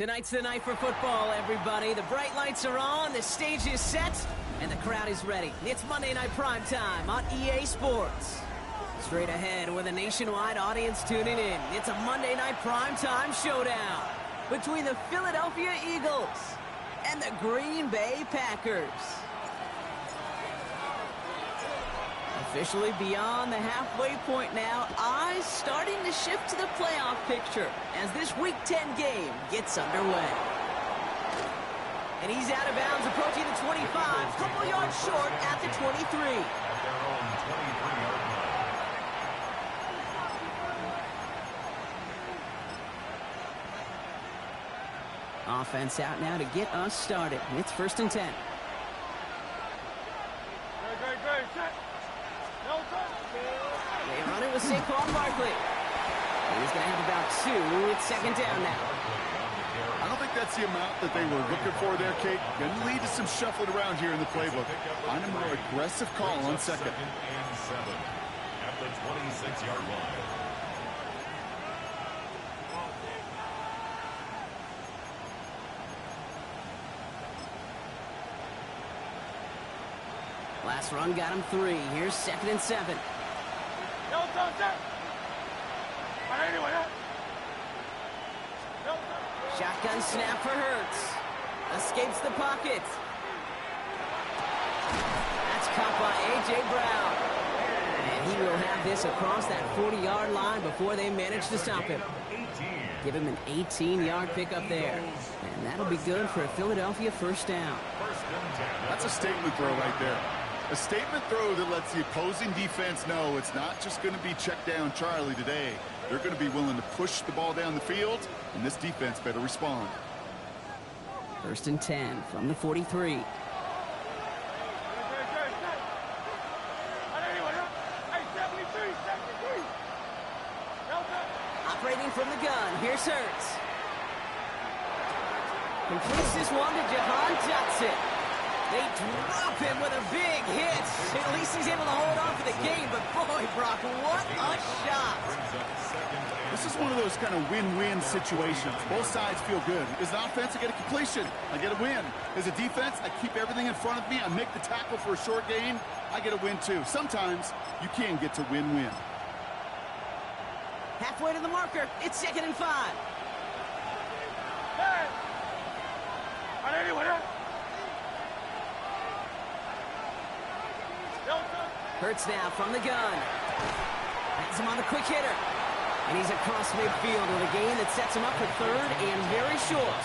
Tonight's the night for football, everybody. The bright lights are on, the stage is set, and the crowd is ready. It's Monday Night Prime Time on EA Sports. Straight ahead with a nationwide audience tuning in, it's a Monday Night Prime Time showdown between the Philadelphia Eagles and the Green Bay Packers. Officially beyond the halfway point now, eyes starting to shift to the playoff picture as this Week 10 game gets underway. And he's out of bounds, approaching the 25, couple yards short at the 23. Offense out now to get us started. It's 1st and 10. They run it with Saquon Barkley. He's going to have about 2. It's 2nd down now. I don't think that's the amount that they were looking for there, Kate. Going to lead to some shuffling around here in the playbook. Find a more aggressive call on 2nd. And 7 at the 26-yard line. Last run got him 3. Here's 2nd and 7. Shotgun snap for Hurts. Escapes the pocket. That's caught by A.J. Brown. And he will have this across that 40-yard line before they manage to stop him. Give him an 18-yard pickup there. And that'll be good for a Philadelphia 1st down. That's a statement throw right there. A statement throw that lets the opposing defense know it's not just going to be check down Charlie today. They're going to be willing to push the ball down the field, and this defense better respond. 1st and 10 from the 43. Operating from the gun, here's Hurts. Completes this one to Jahan Dotson. They drop him with a big hit. At least he's able to hold on for the game, but boy, Brock, what a shot. This is one of those kind of win-win situations. Both sides feel good. As an offense, I get a completion. I get a win. As a defense, I keep everything in front of me. I make the tackle for a short gain. I get a win, too. Sometimes you can get to win-win. Halfway to the marker. It's 2nd and 5. Hey! Hurts now from the gun. Has him on the quick hitter. And he's across midfield with a gain that sets him up for 3rd and very short.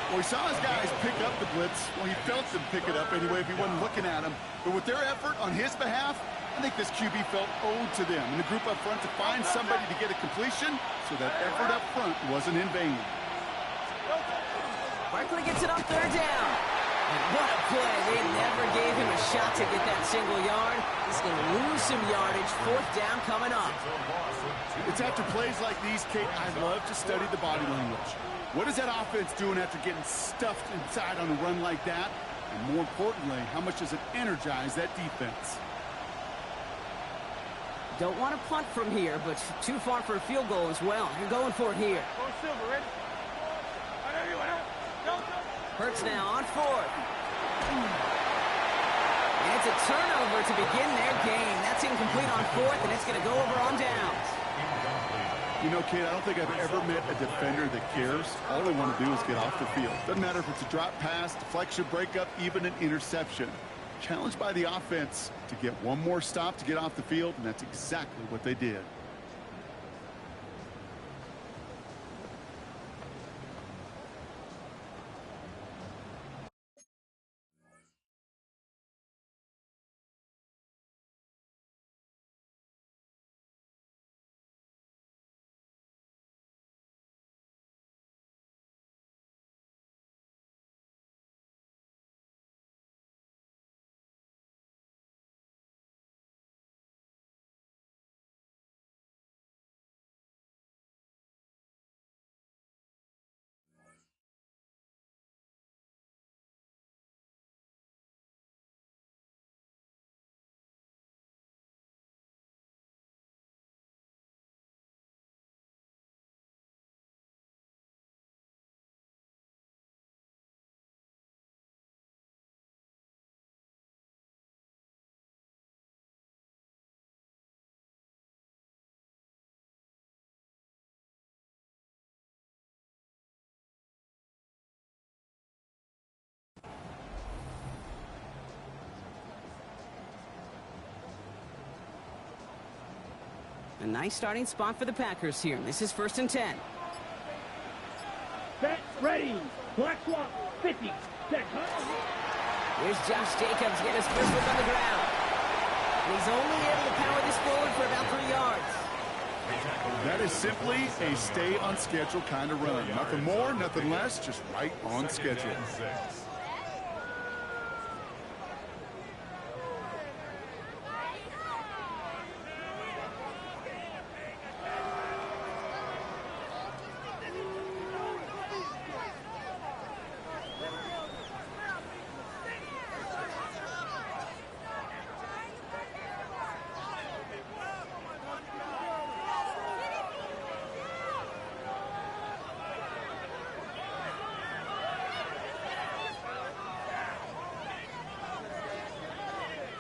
Well, we saw his guys pick up the blitz. Well, he felt them pick it up anyway if he wasn't looking at him. But with their effort on his behalf, I think this QB felt owed to them and the group up front to find somebody to get a completion, so that effort up front wasn't in vain. Barkley gets it on 3rd down. And what a play. They never gave him a shot to get that single yard. He's going to lose some yardage. 4th down coming up. It's after plays like these, Kate, I love to study the body language. What is that offense doing after getting stuffed inside on a run like that? And more importantly, how much does it energize that defense? Don't want to punt from here, but too far for a field goal as well. You're going for it here. Hurts now on 4th. And it's a turnover to begin their game. That's incomplete on 4th, and it's going to go over on downs. You know, Kate, I don't think I've ever met a defender that cares. All they want to do is get off the field. Doesn't matter if it's a drop pass, deflection, breakup, even an interception. Challenged by the offense to get one more stop to get off the field, and that's exactly what they did. nice starting spot for the Packers here. This is 1st and 10. Set, ready. Black swap, 50. Set, Here's Josh Jacobs getting his first look on the ground. And he's only able to power this forward for about 3 yards. That is simply a stay-on-schedule kind of run. Nothing more, nothing less, just right on schedule.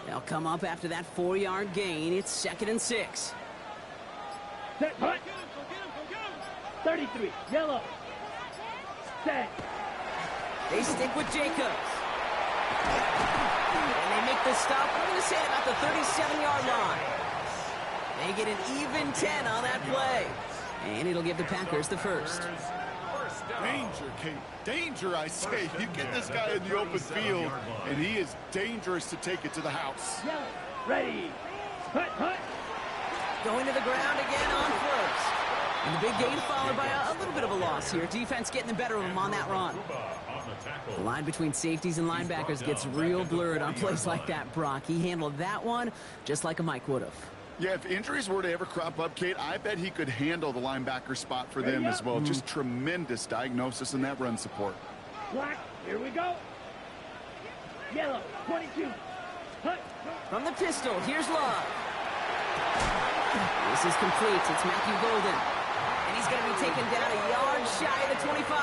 They'll come up after that 4-yard gain. It's 2nd and 6. set, hut. 33, yellow. Set. They stick with Jacobs. And they make the stop, I'm going to say about the 37-yard line. They get an even 10 on that play. And it'll give the Packers the first. Danger, Kate. Danger, I say. You get this guy in the open field, and he is dangerous to take it to the house. Yellow. Ready. Hut, hut. Going to the ground again on first. And the big gain followed by a little bit of a loss here. Defense getting the better of them on that run. The line between safeties and linebackers gets real blurred on plays like that, Brock. He handled that one just like a Mike would have. Yeah, if injuries were to ever crop up, Kate, I bet he could handle the linebacker spot for them as well. Just tremendous diagnosis in that run support. Black, here we go. Yellow, 22. Hut. From the pistol, here's Love. This is complete. It's Matthew Golden. And he's going to be taken down a yard shy of the 25.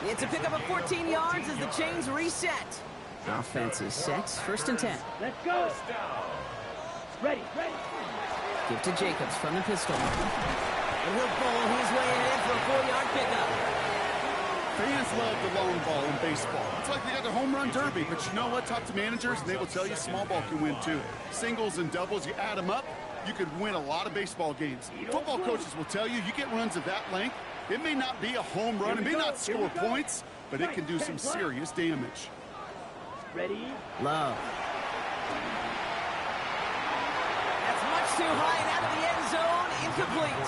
It's a pickup of 14 yards as the chains reset. Offense is set. 1st and 10. Let's go. Ready, ready. Give to Jacobs from the pistol. And he'll pull his way ahead for a 4-yard pickup. Fans love the long ball in baseball. It's like they got the home run derby, but you know what? Talk to managers, and they will tell you small ball can win too. Singles and doubles, you add them up, you could win a lot of baseball games. Football coaches will tell you, you get runs of that length, it may not be a home run, it may not score points, but it can do some serious damage. Ready. Love. That's much too high and out of the end zone. Incomplete.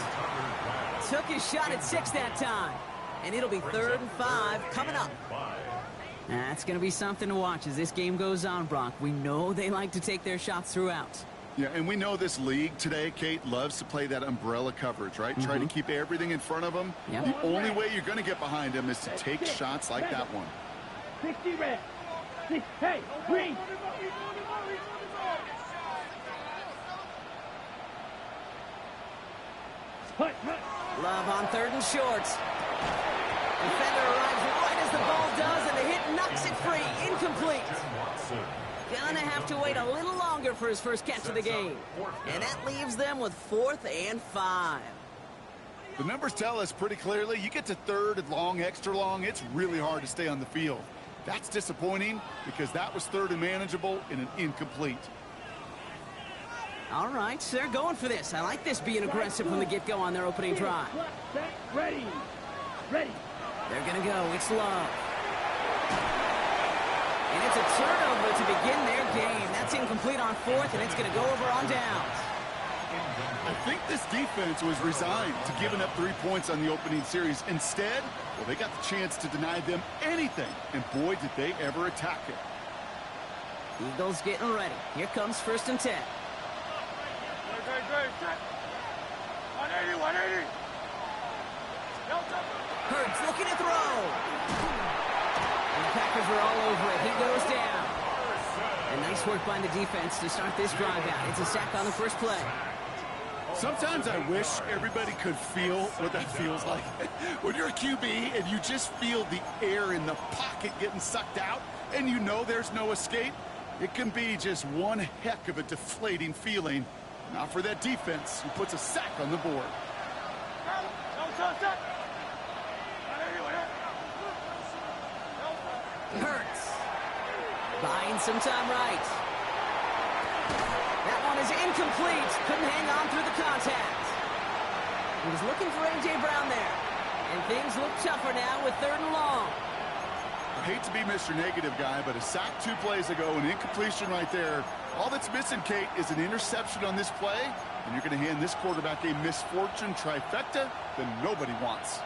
Took his shot at 6 that time. And it'll be 3rd and 5 coming up. That's going to be something to watch as this game goes on, Brock. We know they like to take their shots throughout. Yeah, and we know this league today, Kate, loves to play that umbrella coverage, right? Try to keep everything in front of them. Yep. The only way you're going to get behind them is to take shots like that one. 60 red. Hey, green. Hut, hut. Love on 3rd and short. Defender arrives right as the ball does, and the hit knocks it free. Incomplete. Gonna have to wait a little longer for his first catch of the game. And that leaves them with 4th and 5. The numbers tell us pretty clearly, you get to 3rd and long, extra long, it's really hard to stay on the field. That's disappointing because that was 3rd and manageable in an incomplete. All right, so they're going for this. I like this being aggressive from the get-go on their opening drive. Set, ready. Ready. They're going to go. It's Love. And it's a turnover to begin their game. That's incomplete on 4th, and it's going to go over on downs. I think this defense was resigned to giving up 3 points on the opening series. Instead, well, they got the chance to deny them anything, and boy, did they ever attack it. Eagles getting ready. Here comes 1st and 10. 180, 180. Hurts looking to throw. And the Packers are all over it. He goes down. And nice work by the defense to start this drive out. It's a sack on the first play. Sometimes I wish everybody could feel what that feels like. When you're a QB and you just feel the air in the pocket getting sucked out and you know there's no escape, it can be just one heck of a deflating feeling. Now for that defense, who puts a sack on the board. Hurts. Buying some time right. That one is incomplete. Couldn't hang on through the contact. He was looking for A.J. Brown there. And things look tougher now with 3rd and long. I hate to be Mr. Negative guy, but a sack 2 plays ago, an incompletion right there. All that's missing, Kate, is an interception on this play, and you're going to hand this quarterback a misfortune trifecta that nobody wants.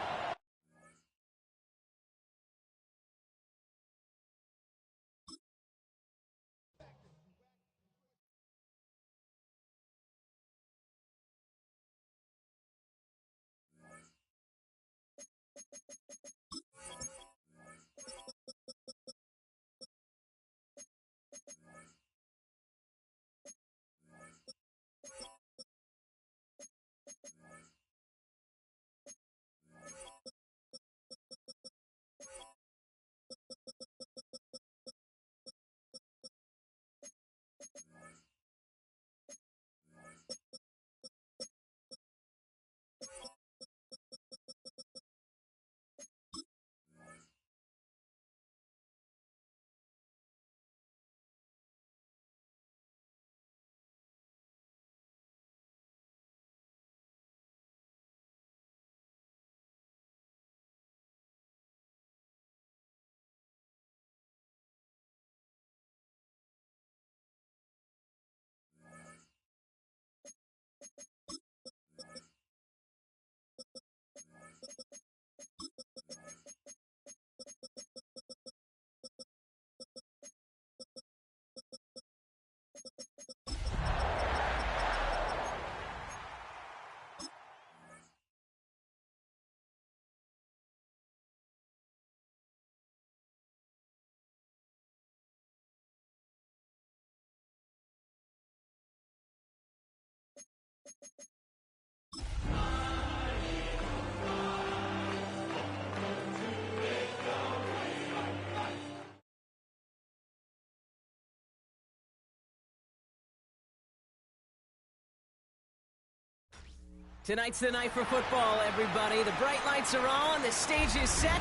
Tonight's the night for football, everybody. The bright lights are on, the stage is set,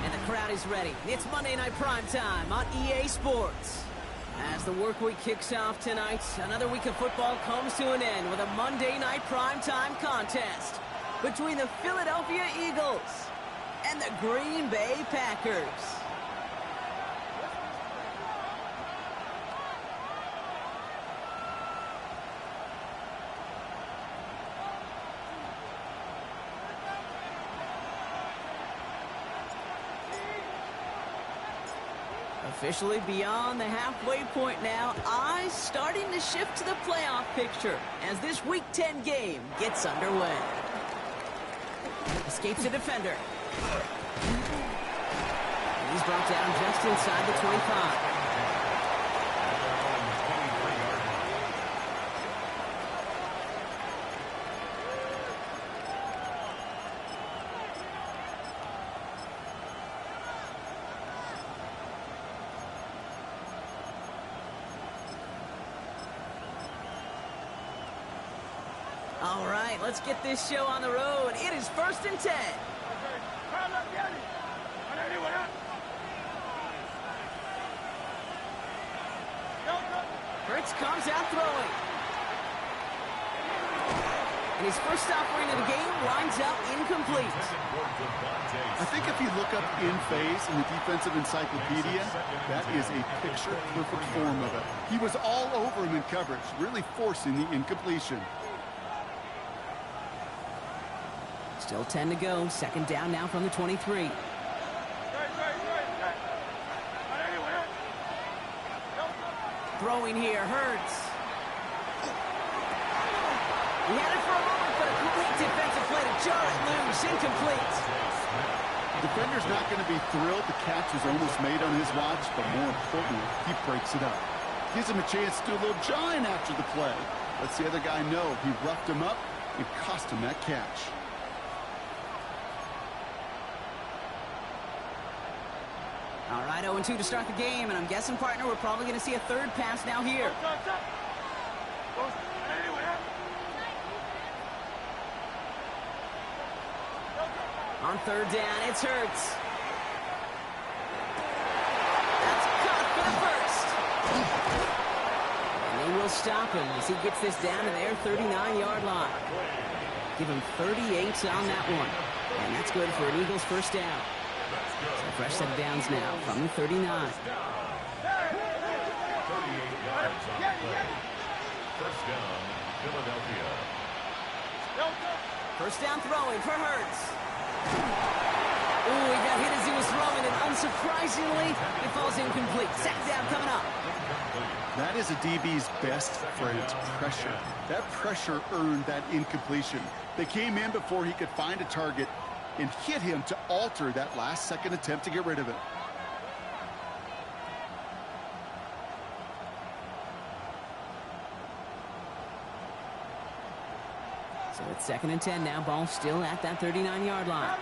and the crowd is ready. It's Monday Night Primetime on EA Sports. As the work week kicks off tonight, another week of football comes to an end with a Monday Night Primetime contest between the Philadelphia Eagles and the Green Bay Packers. Officially beyond the halfway point now, eyes starting to shift to the playoff picture as this Week 10 game gets underway. Escapes a defender. And he's brought down just inside the 25. All right, let's get this show on the road. It is 1st and 10. Hurts comes out throwing. And his first offering of the game winds up incomplete. I think if you look up in phase in the defensive encyclopedia, that is a picture-perfect form of it. He was all over him in coverage, really forcing the incompletion. Still 10 to go. 2nd down now from the 23. Throwing here, Hurts. He had it for a moment, but a complete defensive play to jar it loose. Incomplete. The defender's not going to be thrilled the catch was almost made on his watch, but more importantly, he breaks it up. Gives him a chance to do a little jawing after the play. Lets the other guy know he roughed him up and cost him that catch. All right, 0-2 to start the game, and I'm guessing, partner, we're probably going to see a 3rd pass now here. On 3rd down, it's Hurts. That's caught for the first. And they will stop him as he gets this down to their 39-yard line. Give him 38 on that one. And that's good for an Eagles first down. So fresh set of downs now from the 39. 38 yards on the play. First down, Philadelphia. First down throwing for Hurts. Ooh, he got hit as he was throwing, and unsurprisingly, it falls incomplete. Second down coming up. That is a DB's best friend, pressure. That pressure earned that incompletion. They came in before he could find a target and hit him to alter that last-second attempt to get rid of it. So it's 2nd and 10 now. Ball still at that 39-yard line.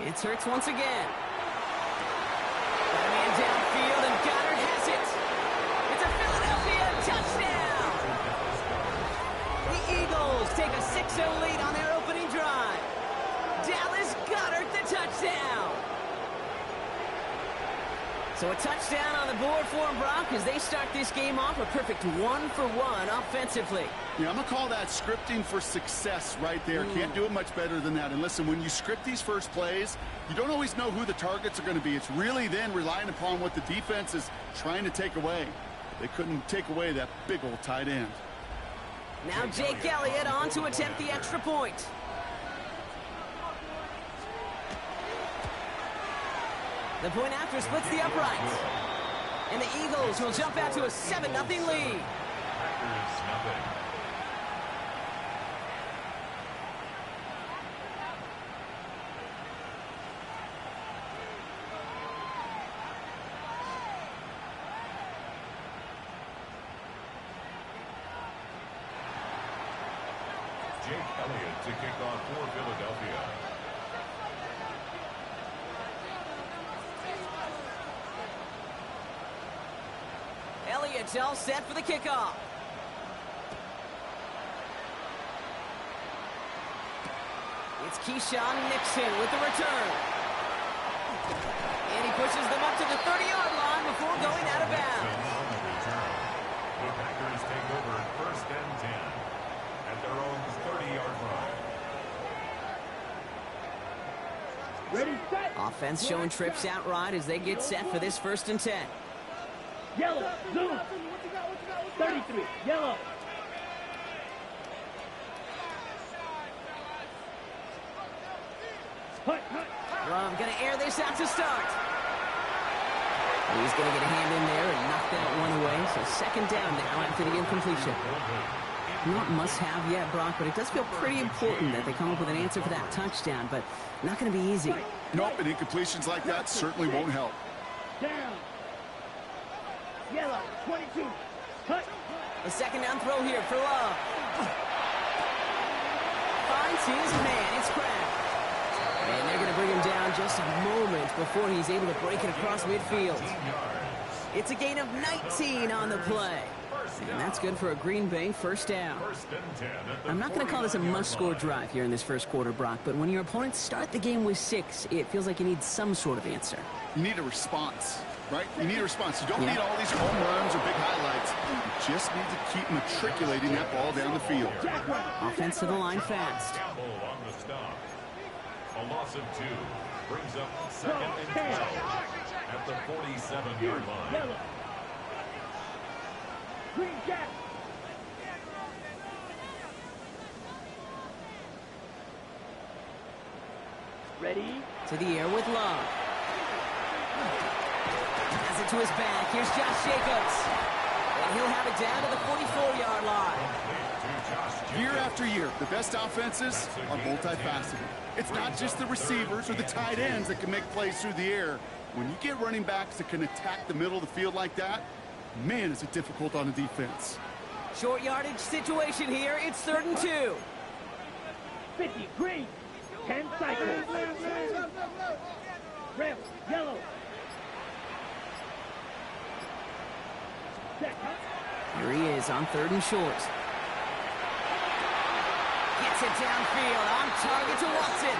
It's Hurts once again. Got a man downfield, and Goddard has it. It's a Philadelphia touchdown. The Eagles take a 6-0 lead on their opening drive. Dallas Goddard the touchdown. So a touchdown on the board for them, Brock, as they start this game off a perfect 1-for-1 offensively. Yeah, I'm going to call that scripting for success right there. Can't do it much better than that. And listen, when you script these first plays, you don't always know who the targets are going to be. It's really then relying upon what the defense is trying to take away. They couldn't take away that big old tight end. Now Jake Elliott on to attempt the extra point. The point after splits the uprights. And the Eagles will jump out to a 7-0 lead. Packers nothing. Jake Elliott to kick off for Philadelphia. Elliott's all set for the kickoff. It's Keyshawn Nixon with the return. And he pushes them up to the 30-yard line before going out of bounds. On the return, the Packers take over 1st and 10 at their own 30-yard line. Ready, set. Offense showing trips outright as they get set for this 1st and 10. Yellow, zoom. 33, yellow. Hut. Rum gonna air this out to start. He's gonna get a hand in there and knock that one away. So 2nd down now after the incompletion. Not must-have yet, Brock, but it does feel pretty important that they come up with an answer for that touchdown, but not gonna be easy. Nope, and incompletions like that certainly won't help. Down. Yellow, 22. Hut. A 2nd down throw here for Love. Finds his man. It's Kraft. And they're going to bring him down just a moment before he's able to break it across midfield. It's a gain of 19 on the play. And that's good for a Green Bay 1st down. I'm not going to call this a must-score drive here in this 1st quarter, Brock, but when your opponents start the game with 6, it feels like you need some sort of answer. You need a response, right? You need a response. You don't need all these home runs or big highlights. You just need to keep matriculating that ball down the field. Offense to the line fast. Campbell on the stop. A loss of 2 brings up 2nd and 12 at the 47-yard line. Yellow. Green jack. Ready? To the air with Love. Has it to his back. Here's Josh Jacobs. And he'll have it down to the 44-yard line. Year after year, the best offenses are multifaceted. It's not just the receivers or the tight ends that can make plays through the air. When you get running backs that can attack the middle of the field like that, man, is it difficult on the defense. Short yardage situation here. It's 3rd and 2. 50, green. 10 cycles. Red, yellow. Set. Here he is on 3rd and short. Gets it downfield on target to Watson.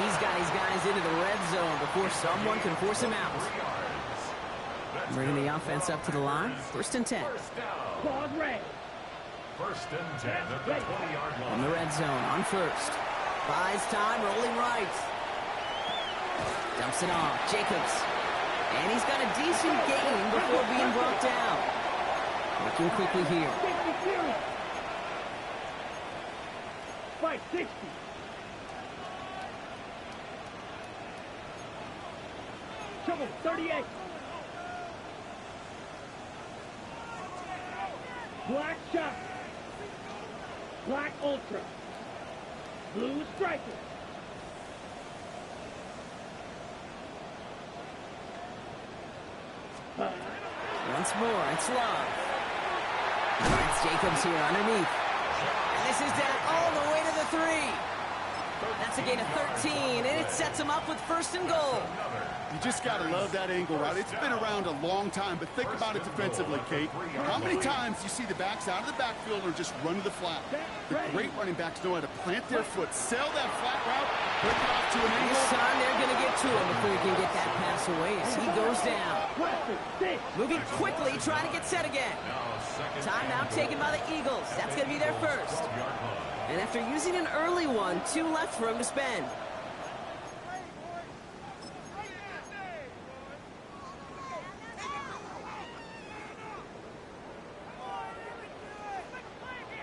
He's got his guys into the red zone before someone can force him out. Bringing the offense up to the line. 1st and 10. Pause red. 1st and 10 at the 20-yard line. In the red zone on 1st. Buys time, rolling right. Dumps it off. Jacobs. And he's got a decent gain before being brought down. Working quickly here. 60 Fight 60. Trouble 38. Black shot. Black ultra. Blue striker. Once more, it's Love. It's Jacobs here underneath. And this is down all the way to the 3. That's a gain of 13, and it sets him up with 1st and goal. You just got to love that angle, right? It's been around a long time, but think about it defensively, Kate. How many times do you see the backs out of the backfield or just run to the flat? The great running backs know how to plant their foot, sell that flat route, break it off to an angle. This time they're going to get to him before he can get that pass away as he goes down. Moving quickly, trying to get set again. Timeout taken by the Eagles. That's going to be their first. And after using an early one, 2 left for him to spend.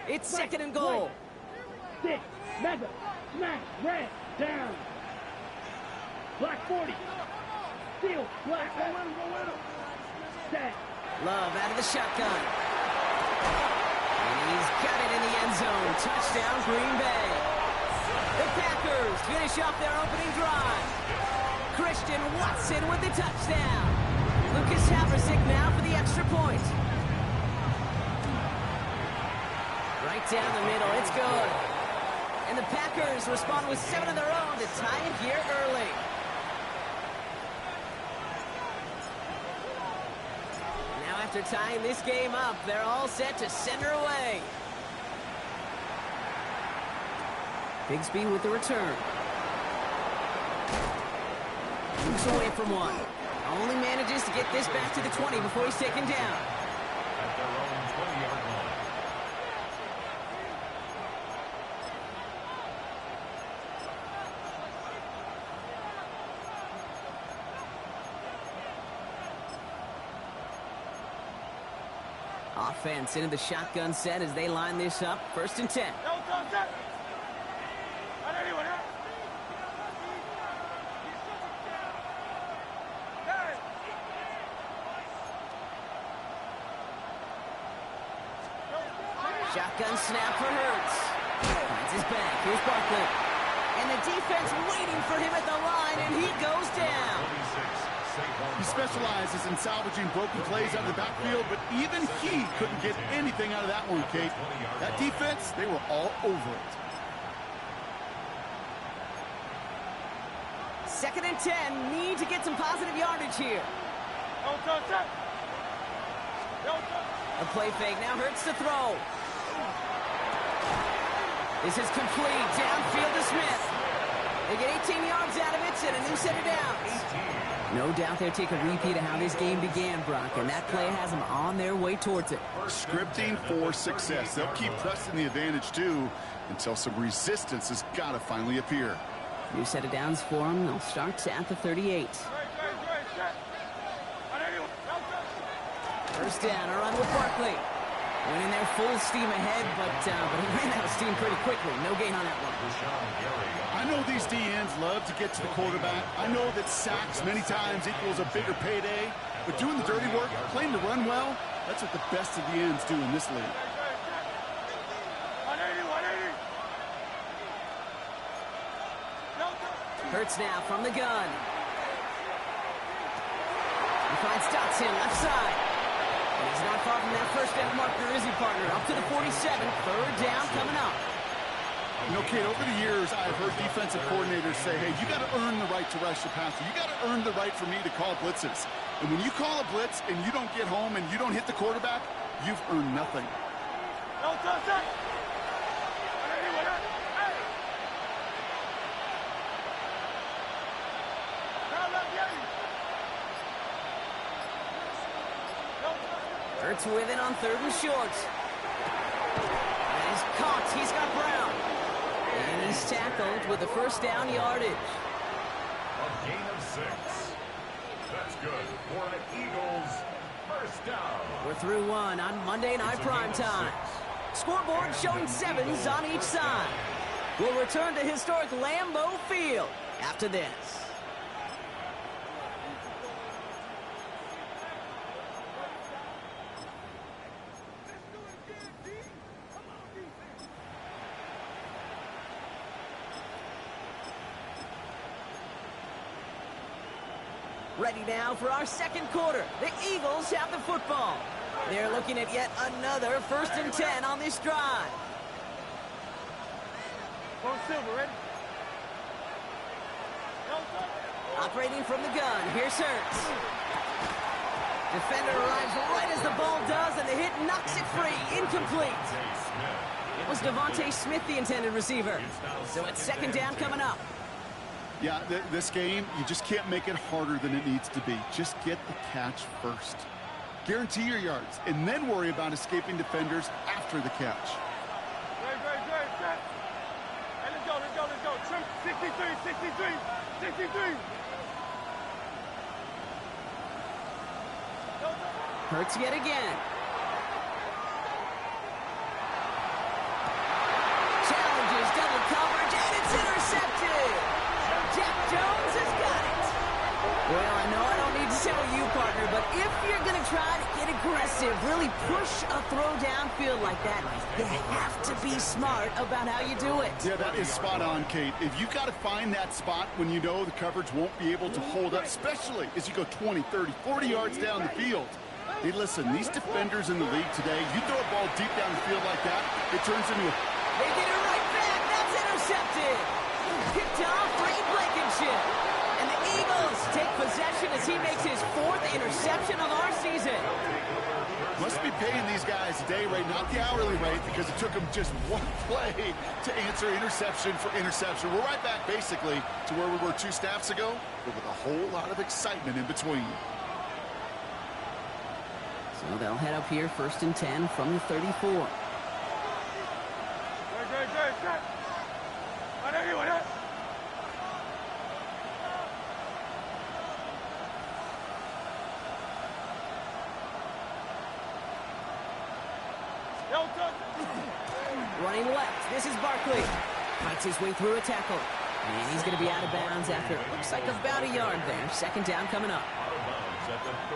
It's 2nd and goal. 6, mega, smash, red, down. Black 40. Steal, black. Set. Love out of the shotgun. And he's got it in the end zone. Touchdown, Green Bay. The Packers finish off their opening drive. Christian Watson with the touchdown. Lucas Haversick now for the extra point. Right down the middle, it's good. And the Packers respond with 7 of their own to tie it here early. Now after tying this game up, they're all set to send her away. Bigsby with the return. Moves away from one. Only manages to get this back to the 20 before he's taken down. At their own 20-yard line. Offense into the shotgun set as they line this up. 1st and 10. Shotgun snap for Hurts. Finds his back. Here's Barkley. And the defense waiting for him at the line, and he goes down. He specializes in salvaging broken plays out of the backfield, but even he couldn't get anything out of that one, Kate. That defense, they were all over it. 2nd and 10. Need to get some positive yardage here. A play fake. Now Hurts to throw. This is complete. Downfield to Smith. They get 18 yards out of it and a new set of downs. No doubt they'll take a repeat of how this game began, Brock, and that play has them on their way towards it. Scripting for success. They'll keep pressing the advantage, too, until some resistance has got to finally appear. New set of downs for them. They'll start at the 38. First down, a run with Barkley. Went in there full steam ahead, but he ran out of steam pretty quickly. No gain on that one. I know these DNs love to get to the quarterback. I know that sacks many times equals a bigger payday. But doing the dirty work, playing to run well, that's what the best of the ends do in this league. Hurts now from the gun. He finds Dotson left side. And he's not far from that first down marker, is he, partner? Up to the 47. 3rd down coming up. You know, Kate, over the years, I've heard defensive coordinators say, hey, you got to earn the right to rush the passer. You got to earn the right for me to call blitzes. And when you call a blitz and you don't get home and you don't hit the quarterback, you've earned nothing. Hurts with it on 3rd and short. And he's caught. He's got Brown. And he's tackled with the first down yardage. A gain of 6. That's good for an Eagles first down. We're through 1 on Monday Night Primetime. Scoreboard showing 7s on each side. We'll return to historic Lambeau Field after this. Ready now for our second quarter. The Eagles have the football. They're looking at yet another 1st and 10 on this drive. Silver, ready? Operating from the gun, here's Hurts. Defender arrives right as the ball does, and the hit knocks it free. Incomplete. It was Devontae Smith, the intended receiver. So it's 2nd down coming up. Yeah, this game, you just can't make it harder than it needs to be. Just get the catch first. Guarantee your yards, and then worry about escaping defenders after the catch. Great. Hey, let's go. 63. Hurts yet again. Challenges double coverage, and it's intercepted. Jack Jones has got it. Well, I know I don't need to tell you, partner, but if you're going to try to get aggressive, really push a throw downfield like that, you have to be smart about how you do it. Yeah, that is spot on, Kate. If you got to find that spot when you know the coverage won't be able to hold up, especially as you go 20, 30, 40 yards down the field. Hey, listen, these defenders in the league today, you throw a ball deep down the field like that, it turns into a... They get it right back. That's intercepted. Picked off Ray Blankenship. And the Eagles take possession as he makes his 4th interception of our season. Must be paying these guys a day rate, not the hourly rate, because it took them just one play to answer interception for interception. We're right back, basically, to where we were 2 snaps ago, but with a whole lot of excitement in between. So they'll head up here 1st and 10 from the 34. Great. Running left, this is Barkley. Fights his way through a tackle. And he's going to be out of bounds after it looks like about a yard there. 2nd down coming up.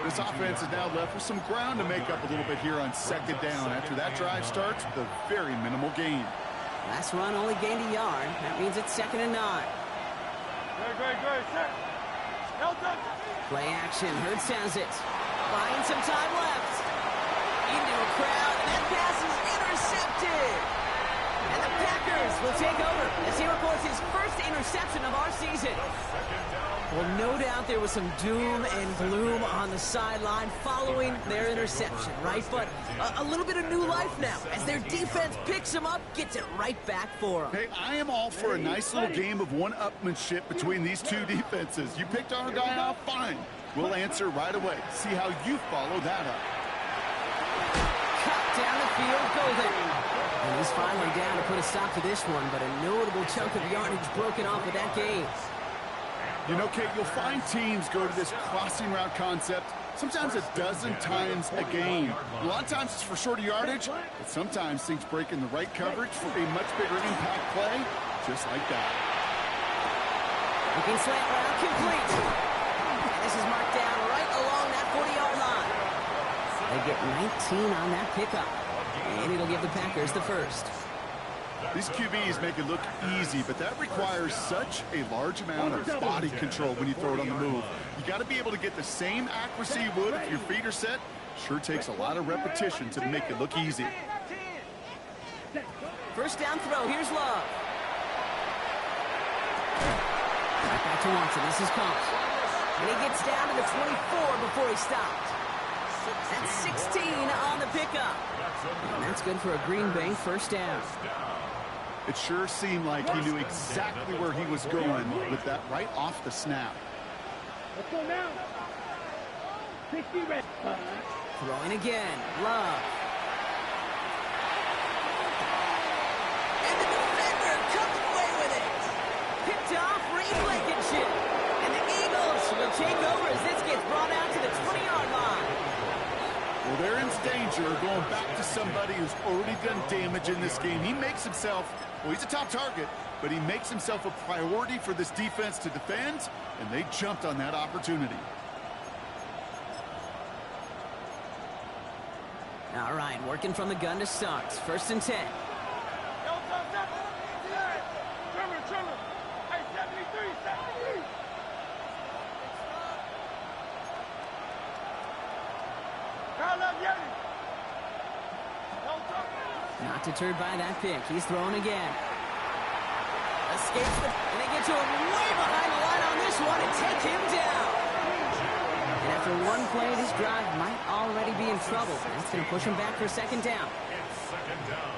This offense is now left with some ground to make up a little bit here on 2nd down. After that drive starts with a very minimal gain. Last run only gained a yard. That means it's 2nd and 9. Great. Play action. Hurts has it. Buying some time left. Into a crowd. And that pass is intercepted. And the Packers will take over as he reports his 1st interception of our season. Well, no doubt there was some doom and gloom on the sideline following their interception, right? But a little bit of new life now as their defense picks them up, gets it right back for them. Hey, I am all for a nice little game of one-upmanship between these two defenses. You picked our guy off, fine. We'll answer right away. See how you follow that up. Cut down the field, Golden. And he's finally down to put a stop to this one, but a notable chunk of yardage broken off with that gain. You know, Kate, you'll find teams go to this crossing route concept sometimes a dozen times a game. A lot of times it's for shorter yardage, but sometimes things break in the right coverage for a much bigger impact play, just like that. Looking slant route complete. And this is marked down right along that 40-yard line. They get 19 on that pickup. And it'll give the Packers the 1st. These QBs make it look easy, but that requires such a large amount of body control when you throw it on the move. You got to be able to get the same accuracy you would if your feet are set. Sure takes a lot of repetition to make it look easy. 1st down throw. Here's Love. Right back to Watson. This is Combs. And he gets down to the 24 before he stopped. That's 16 on the pickup. And that's good for a Green Bay 1st down. It sure seemed like he knew exactly where he was going with that right off the snap. Let's go now. 60 red. Throwing again. Love. And the defender comes away with it. Picked off, Reed Blankenship. And the Eagles will take over as this gets brought out to the 20-yard line. Well, they're in danger going back to somebody who's already done damage in this game. He makes himself, well, he's a top target, but he makes himself a priority for this defense to defend, and they jumped on that opportunity. All right, working from the gun to start. 1st and 10. Yo, Trimmer. Hey, 73. Call up Yeti. Not deterred by that pick. He's throwing again. Escapes the... And they get to him way behind the line on this one and take him down. And after one play, this drive might already be in trouble. That's going to push him back for 2nd down. It's 2nd down.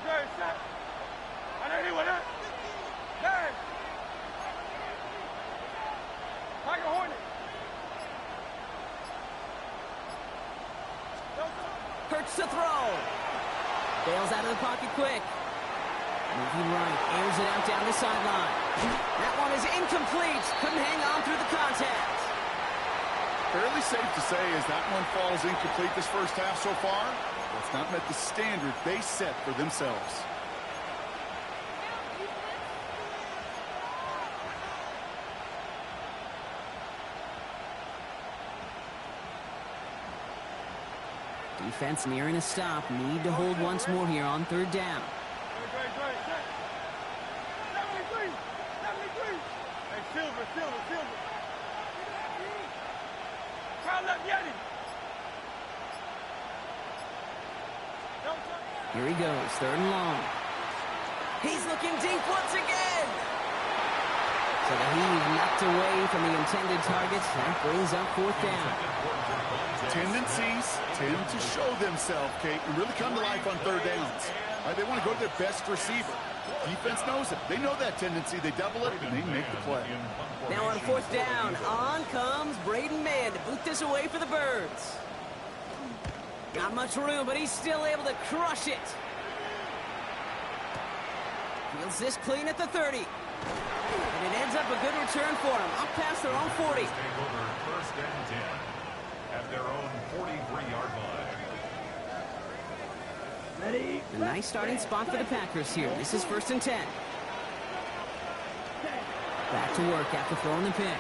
Great, set. I know anyone else. Hey. Tiger Hornet. Hurts to throw. Bails out of the pocket quick. Moving right, airs it out down the sideline. That one is incomplete. Couldn't hang on through the contact. Fairly safe to say as that one falls incomplete this first half so far. It's not met the standard they set for themselves. Defense nearing a stop. Need to hold once more here on 3rd down. Great, set. 73. Hey, Silver. Call up Yeti. Here he goes, 3rd and long. He's looking deep once again. So the heave knocked away from the intended targets. That brings up 4th down. Tendencies tend to show themselves, Kate, and really come to life on 3rd downs. They want to go to their best receiver. Defense knows it. They know that tendency. They double it, and they make the play. Now on 4th down, on comes Braden Mann to boot this away for the Birds. Not much room, but he's still able to crush it. Feels this clean at the 30. And it ends up a good return for him. Up past their own 40. Take over 1st and 10 at their own 43-yard line. Ready? A nice starting spot for the Packers here. This is 1st and 10. Back to work after throwing the pick.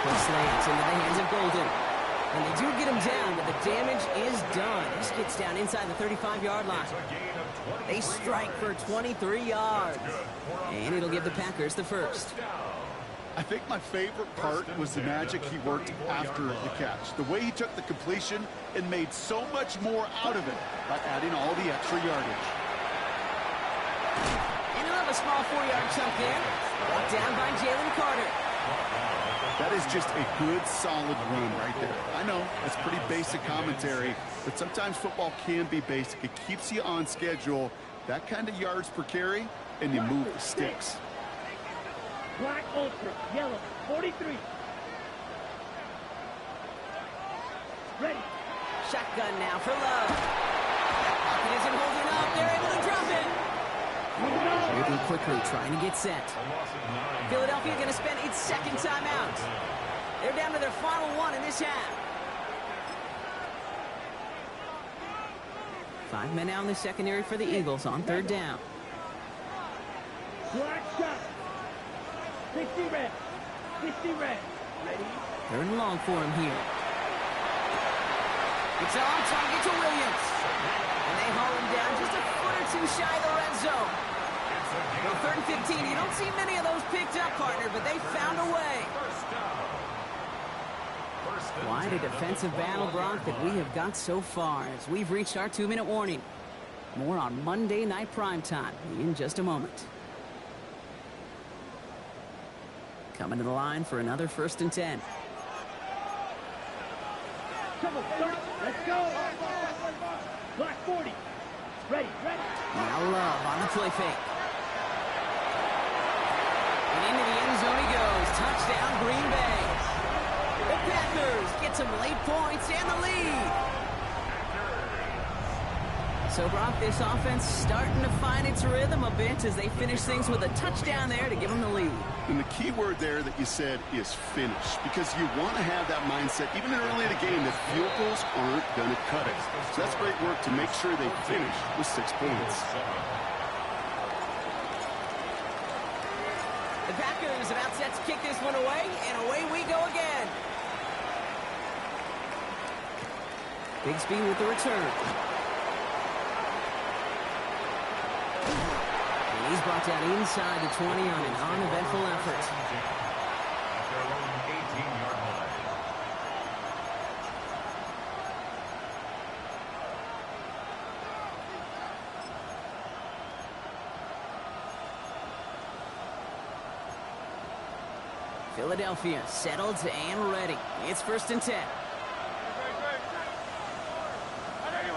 Quick slants into the hands of Golden. And they do get him down, but the damage is done. This gets down inside the 35-yard line. They strike for 23 yards. And it'll give the Packers the first. I think my favorite part was the magic he worked after the catch. The way he took the completion and made so much more out of it by adding all the extra yardage. And another small 4-yard chunk there. Brought down by Jalen Carter. That is just a good, solid run right there. I know, it's pretty basic commentary, but sometimes football can be basic. It keeps you on schedule, that kind of yards per carry, and you move the sticks. Black Ultra, yellow, 43. Ready. Shotgun now for Love. Pocket isn't holding up. They're able to drop it. Moving quickly, trying to get set. Philadelphia going to spend its 2nd timeout. They're down to their final one in this half. 5 men out in the secondary for the Eagles on 3rd down. Black shot. 60 red. 60 red. Ready. 3rd and long for him here. It's on target to Williams. And they haul him down just a foot or two shy of the red zone. Well, 3rd and 15. You don't see many of those picked up, partner, but they found a way. Quite a defensive battle, Brock, that we have got so far as we've reached our 2-minute warning. More on Monday Night Primetime in just a moment. Coming to the line for another 1st and 10. Trouble, start. Let's go. Black 40. Ready. Now Love on the play fake. And into the end zone he goes. Touchdown, Green Bay. The Packers get some late points and the lead. So, Brock, this offense starting to find its rhythm a bit as they finish things with a touchdown there to give them the lead. And the key word there that you said is finish, because you want to have that mindset, even early in the game, that field goals aren't going to cut it. So that's great work to make sure they finish with 6 points. The Packers about set to kick this one away, and away we go again. Bigsby with the return. And he's brought down inside the 20 on an uneventful effort. At their own 18-yard line. Philadelphia settled and ready. It's 1st and 10.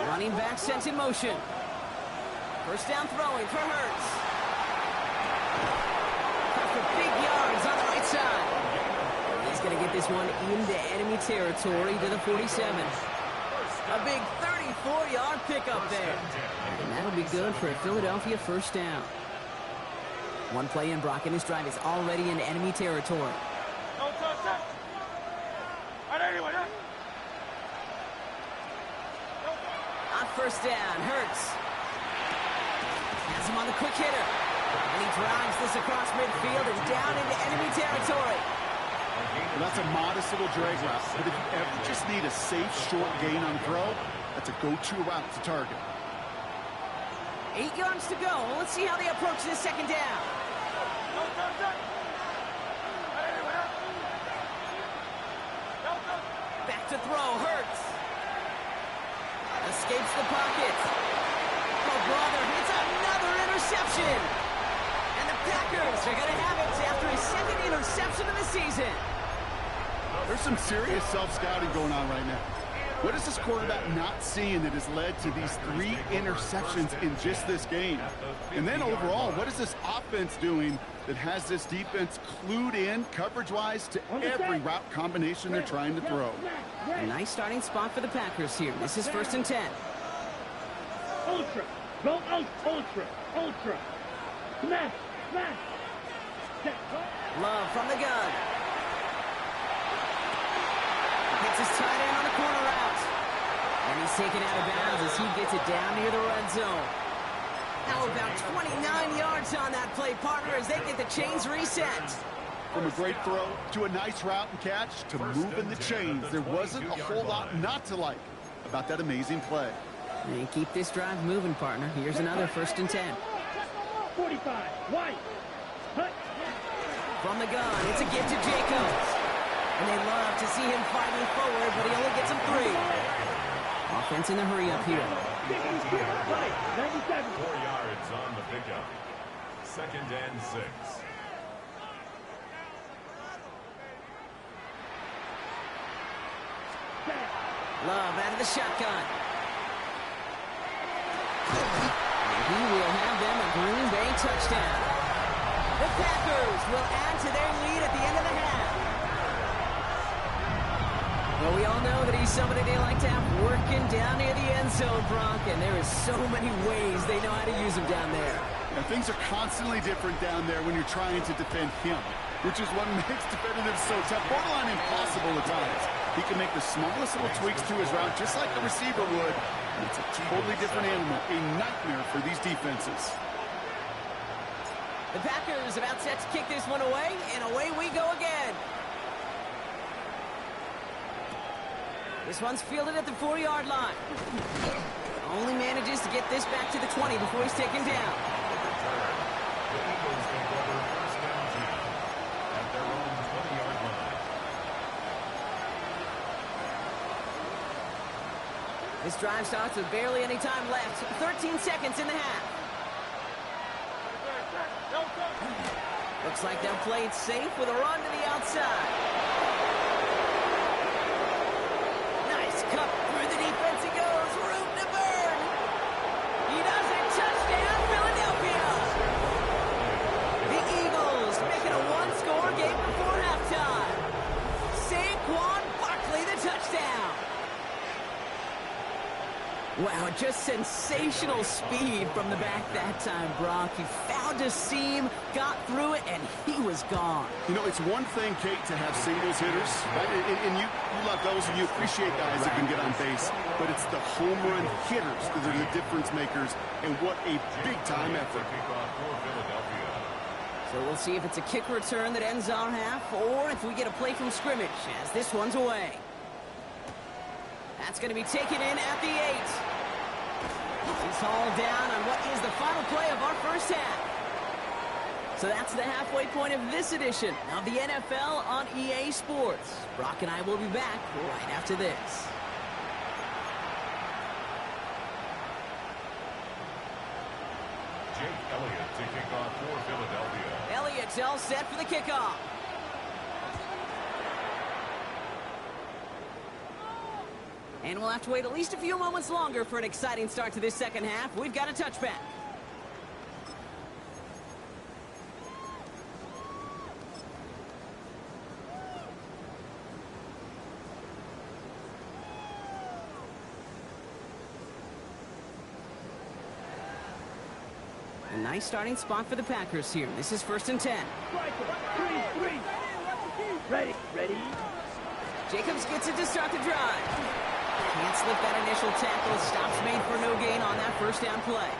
Running back sent in motion. First down throwing for Hurts. Cut for big yards on the right side. He's going to get this one into enemy territory to the 47. A big 34-yard pickup there. And that'll be good for a Philadelphia 1st down. One play in, Brock, and his drive is already into enemy territory. On 1st down, Hurts. Has him on the quick hitter. And he drives this across midfield and down into enemy territory. Well, that's a modest little drag route, but if you ever just need a safe, short gain on throw, that's a go-to route to target. 8 yards to go. Let's see how they approach this 2nd down. Back to throw, Hurts. Escapes the pocket. Oh, brother, it's another interception. And the Packers are going to have it after his 2nd interception of the season. There's some serious self-scouting going on right now. What is this quarterback not seeing that has led to these 3 interceptions in just this game? And then overall, what is this offense doing that has this defense clued in coverage-wise to every route combination they're trying to throw? A nice starting spot for the Packers here. This is 1st and 10. Ultra. Go ultra. Smash. Love from the gun. Hits his tight end on the corner route. And he's taken out of bounds as he gets it down near the red zone. Now about 29 yards on that play, partner, as they get the chains reset. From a great throw to a nice route and catch to moving the chains, there wasn't a whole lot not to like about that amazing play. And keep this drive moving, partner. Here's another 1st and 10. 45. White. From the gun, it's a gift to Jacobs. And they love to see him fighting forward, but he only gets him 3. Offense in the hurry up here. 97. 4 yards on the pickup. 2nd and 6. Love out of the shotgun. And he will have them a Green Bay touchdown. The Packers will add to their lead at the end of the half. Well, we all know that he's somebody they like to have working down near the end zone, Brock, and there is so many ways they know how to use him down there. Now, things are constantly different down there when you're trying to defend him, which is what makes defending so tough, borderline impossible at times. He can make the smallest little tweaks to his route just like the receiver would. And it's a totally different animal, a nightmare for these defenses. The Packers about set to kick this one away, and away we go again. This one's fielded at the 4-yard line. Only manages to get this back to the 20 before he's taken down. The Eagles take over 1st down team at their own 20-yard line. This drive starts with barely any time left. 13 seconds in the half. Looks like they'll play it safe with a run to the outside. Nice cut through the defense. He goes. Room to burn. He does it. Touchdown, Philadelphia. The Eagles make it a one-score game before halftime. Saquon Barkley, the touchdown. Wow, just sensational speed from the back that time, Brock. He found a seam, got through it, and he was gone. You know, it's one thing, Kate, to have singles hitters, right? And you love those, and you appreciate guys that can get on base. But it's the home run hitters that are the difference makers, and what a big-time effort. So we'll see if it's a kick return that ends our half, or if we get a play from scrimmage, as this one's away. That's going to be taken in at the 8. He's hauled down on what is the final play of our first half. So that's the halfway point of this edition of the NFL on EA Sports. Brock and I will be back right after this. Jake Elliott to kick off for Philadelphia. Elliott's all set for the kickoff. And we'll have to wait at least a few moments longer for an exciting start to this second half. We've got a touchback. A nice starting spot for the Packers here. This is 1st and 10. Three. Ready. Jacobs gets it to start the drive. Can't slip that initial tackle. Stops made for no gain on that first down play.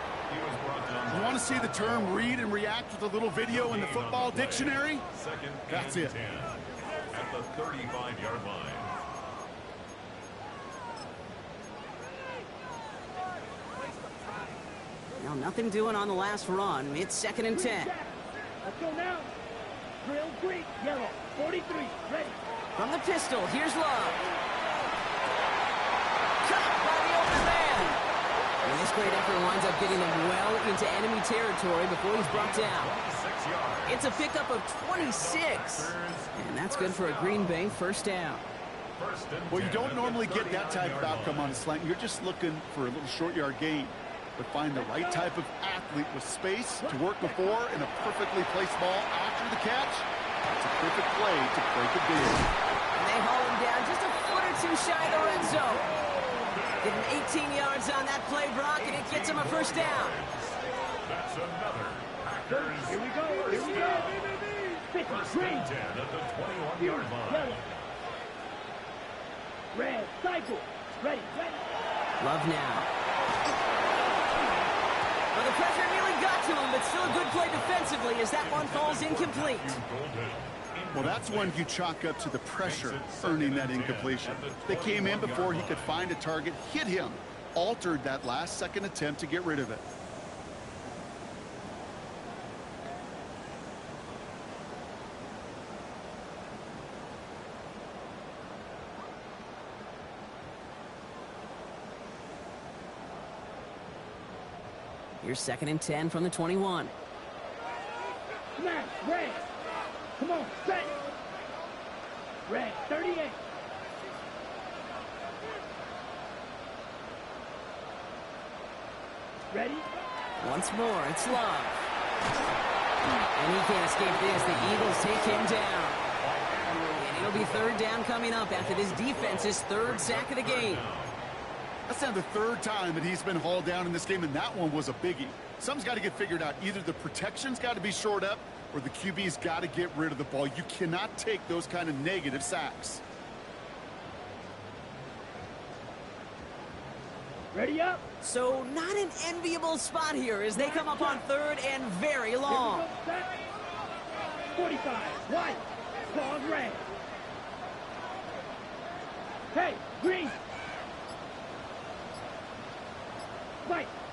You want to see the term read and react with a little video in the football dictionary? That's it. At the 35-yard line. Now, nothing doing on the last run. It's 2nd and 10. Let's go now. Drill green, yellow, 43, ready. From the pistol, here's Love. Caught by the open man. And this great effort winds up getting them well into enemy territory before he's brought down. It's a pickup of 26. And that's good for a Green Bay first down. Well, you don't normally get that type of outcome on a slant. You're just looking for a little short yard gain. But find the right type of athlete with space to work before and a perfectly placed ball after the catch. That's a perfect play to break a deal. And they haul him down just a foot or two shy of the red zone. Give him 18 yards on that play, Brock, and it gets him a first down. That's another Packers. Here we go. Green. 10 at the 21-yard line. Yellow. Red, cycle. Ready. Love now. Well, the pressure nearly got to him, but still a good play defensively as that one falls incomplete. Well, that's one you chalk up to the pressure earning that incompletion. They came in before he could find a target, hit him, altered that last-second attempt to get rid of it. Here's 2nd and 10 from the 21. Smash, red. Come on, set. Red, 38. Ready? Once more, it's Love. And he can't escape this. The Eagles take him down. And it'll be 3rd down coming up after this defense's 3rd sack of the game. That's now the 3rd time that he's been hauled down in this game, and that one was a biggie. Something's got to get figured out. Either the protection's got to be shored up, or the QB's got to get rid of the ball. You cannot take those kind of negative sacks. Ready up. So not an enviable spot here as they come up on 3rd and very long. 45, white, claws red. Hey, green.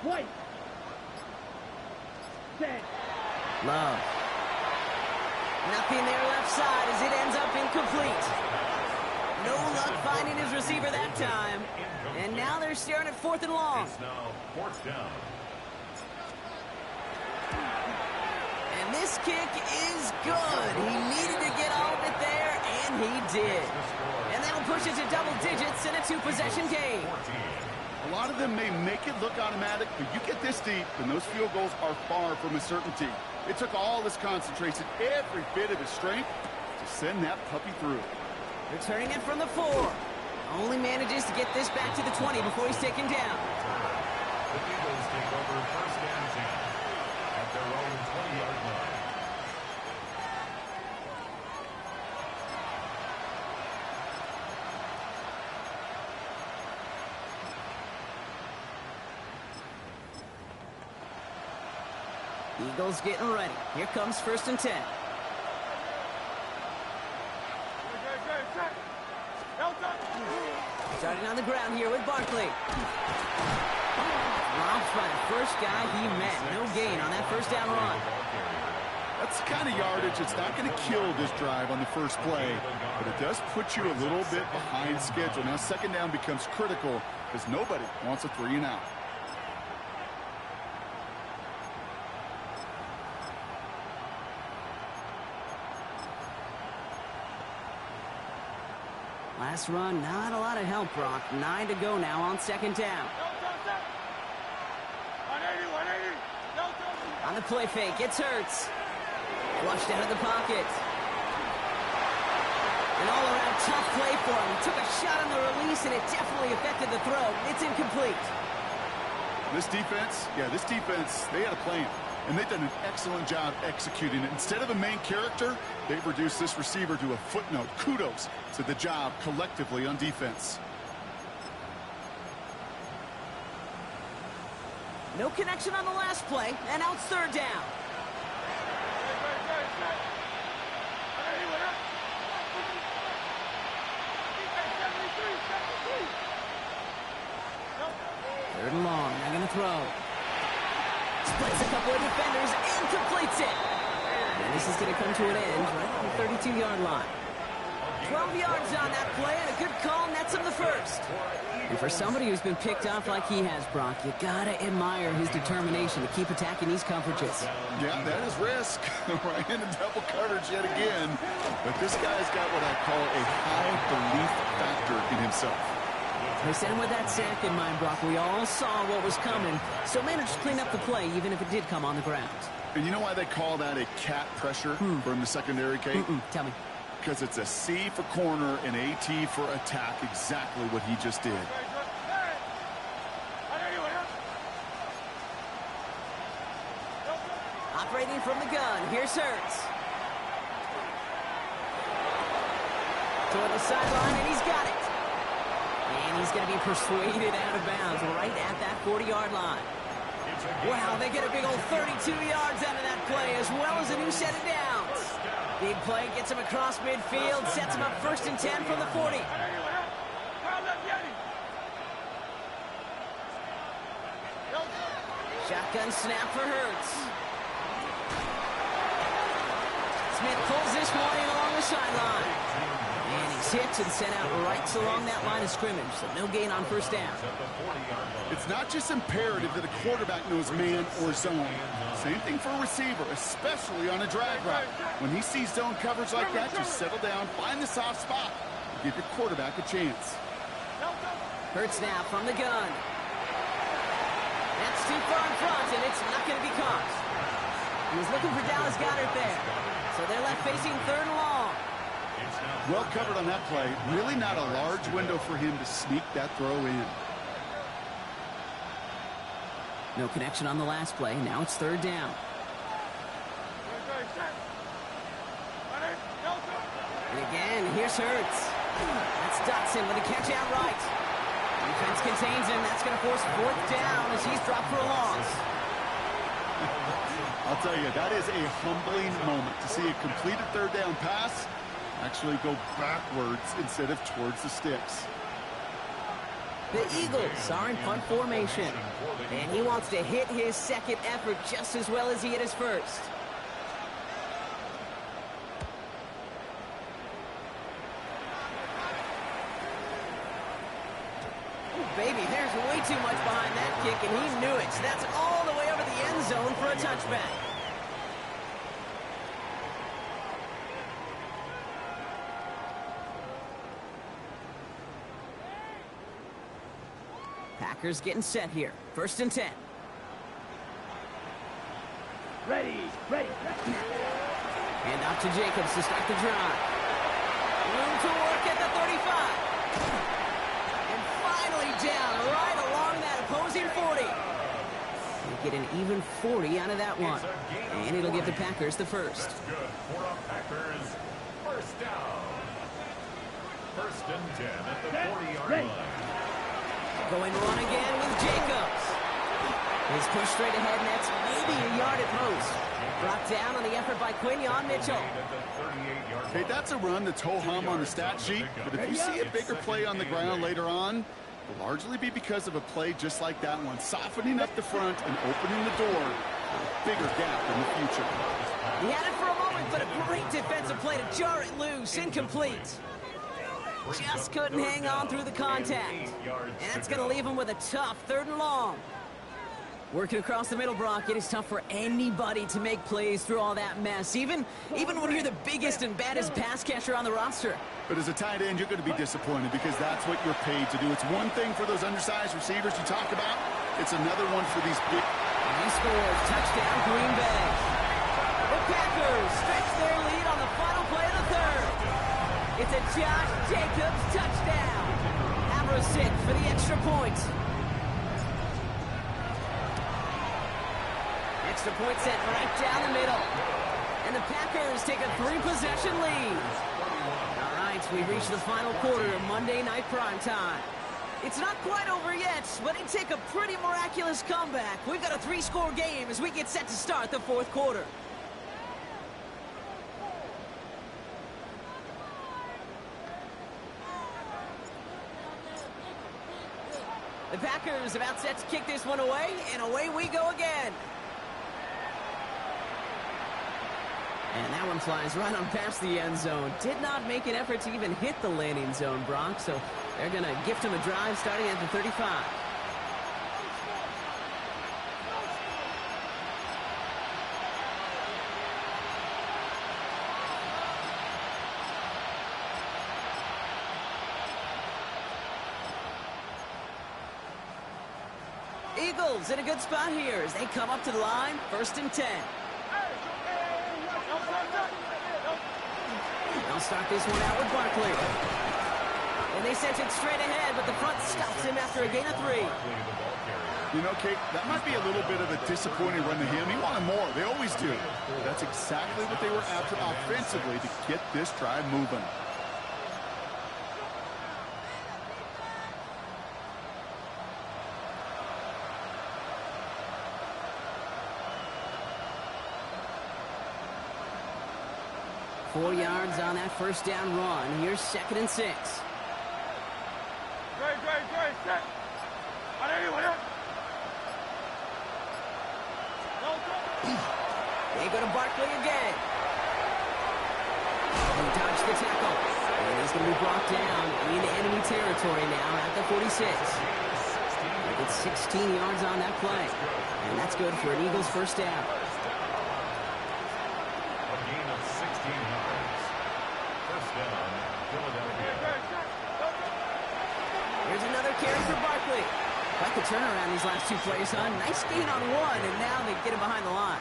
White. Set. Love. Nothing there left side as it ends up incomplete. No luck finding his receiver that time. And now they're staring at 4th and long. It's now 4th down. And this kick is good. He needed to get all of it there, and he did. And that'll push it to double digits in a 2-possession game. A lot of them may make it look automatic, but you get this deep, and those field goals are far from a certainty. It took all his concentration, every bit of his strength, to send that puppy through. Returning it from the 4. Only manages to get this back to the 20 before he's taken down. The Eagles take over 1st and 10 at their own 20-yard line. Eagles getting ready. Here comes 1st and 10. Starting on the ground here with Barkley. Dropped by the first guy he met. No gain on that 1st down run. That's the kind of yardage it's not going to kill this drive on the first play, but it does put you a little bit behind schedule. Now 2nd down becomes critical because nobody wants a 3 and out. Last run, not a lot of help, Brock. 9 to go now on 2nd down. On the play fake, it's Hurts. Flushed out of the pocket. An all-around tough play for him. He took a shot on the release, and it definitely affected the throw. It's incomplete. This defense, they had a plan, and they've done an excellent job executing it. Instead of a main character, they've reduced this receiver to a footnote. Kudos to the job collectively on defense. No connection on the last play, and now it's 3rd down. Third and long, they're going to throw. Splits a couple of defenders and completes it. And this is going to come to an end right on the 32-yard line. 12 yards on that play, and a good call nets him the 1st. And for somebody who's been picked off like he has, Brock, you gotta admire his determination to keep attacking these coverages. Yeah, that is risk. Right into double coverage yet again. But this guy's got what I call a high belief factor in himself. They sent him with that sack in mind, Brock. We all saw what was coming, so managed to clean up the play, even if it did come on the ground. And you know why they call that a cat pressure from the secondary, Kate? Tell me. Because it's a C for corner and AT for attack, exactly what he just did. Operating from the gun, here's Hurts. Toward the sideline, and he's got it. And he's going to be persuaded out of bounds right at that 40-yard line. Wow, they get a big old 32 yards out of that play, as well as a new set of downs. Big play gets him across midfield, sets him up 1st and 10 from the 40. Shotgun snap for Hurts. Smith pulls this one in along the sideline. And he's hit and sent out right along that line of scrimmage, so no gain on 1st down. It's not just imperative that a quarterback knows man or zone. Same thing for a receiver, especially on a drag route. When he sees zone coverage like that, just settle down, find the soft spot, and give your quarterback a chance. Hurts now from the gun. That's too far in front, and it's not going to be caught. He was looking for Dallas Goedert there. So they're left facing 3rd and long. Well covered on that play. Really not a large window for him to sneak that throw in. No connection on the last play. Now it's 3rd down. And again, here's Hurts. That's Dotson with a catch out right. Defense contains him. That's going to force 4th down as he's dropped for a loss. I'll tell you, that is a humbling moment to see a completed 3rd down pass actually go backwards instead of towards the sticks. The Eagles are in punt formation, and he wants to hit his 2nd effort just as well as he hit his 1st. baby, there's way too much behind that kick, and he knew it. So that's all the way over the end zone for a touchback. Packers getting set here. 1st and 10. Ready. And off to Jacobs to start the drive. Room to work at the 35. And finally down right along that opposing 40. They get an even 40 out of that one. And it'll give the Packers the first. That's good for the Packers. First down. 1st and 10 at the 40-yard line. Going run again with Jacobs. His push straight ahead nets maybe a yard at most. Brought down on the effort by Quinion Mitchell. Okay, that's a run that's ho-hum on the stat sheet, but if you see a bigger play on the ground later on, it'll largely be because of a play just like that one, softening up the front and opening the door for a bigger gap in the future. He had it for a moment, but a great defensive play to jar it loose. Incomplete. Just couldn't hang on through the contact. And that's going to leave him with a tough 3rd and long. Working across the middle, Brock, it is tough for anybody to make plays through all that mess, even when you're the biggest and baddest pass catcher on the roster. But as a tight end, you're going to be disappointed because that's what you're paid to do. It's one thing for those undersized receivers you talk about. It's another one for these big... And he scores. Touchdown, Green Bay. The Packers stretch their lead on the final play of the 3rd. It's a Josh Jacobs touchdown. Aversick for the extra point. Extra point sent right down the middle. And the Packers take a 3-possession lead. All right, we reach the final quarter of Monday Night Primetime. It's not quite over yet, but it take a pretty miraculous comeback. We've got a 3-score game as we get set to start the 4th quarter. The Packers about set to kick this one away, and away we go again. And that one flies right on past the end zone. Did not make an effort to even hit the landing zone, Brock, so they're going to gift him a drive starting at the 35. Eagles in a good spot here as they come up to the line. 1st and 10. They'll start this one out with Barkley. And they sent it straight ahead, but the front stops him after a gain of 3. You know, Kate, that might be a little bit of a disappointing run to him. He wanted more. They always do. That's exactly what they were after offensively to get this drive moving. Four yards on that 1st down run. Here's 2nd and 6. Set. They go to Barkley again. He dodged the tackle. And he's going to be brought down in enemy territory now at the 46. They get 16 yards on that play. And that's good for an Eagles 1st down. A gain of 16 yards. 1st down, Philadelphia. Here's another carry for Barkley. Quite the turnaround these last 2 plays, huh? Nice gain on 1, and now they get him behind the line.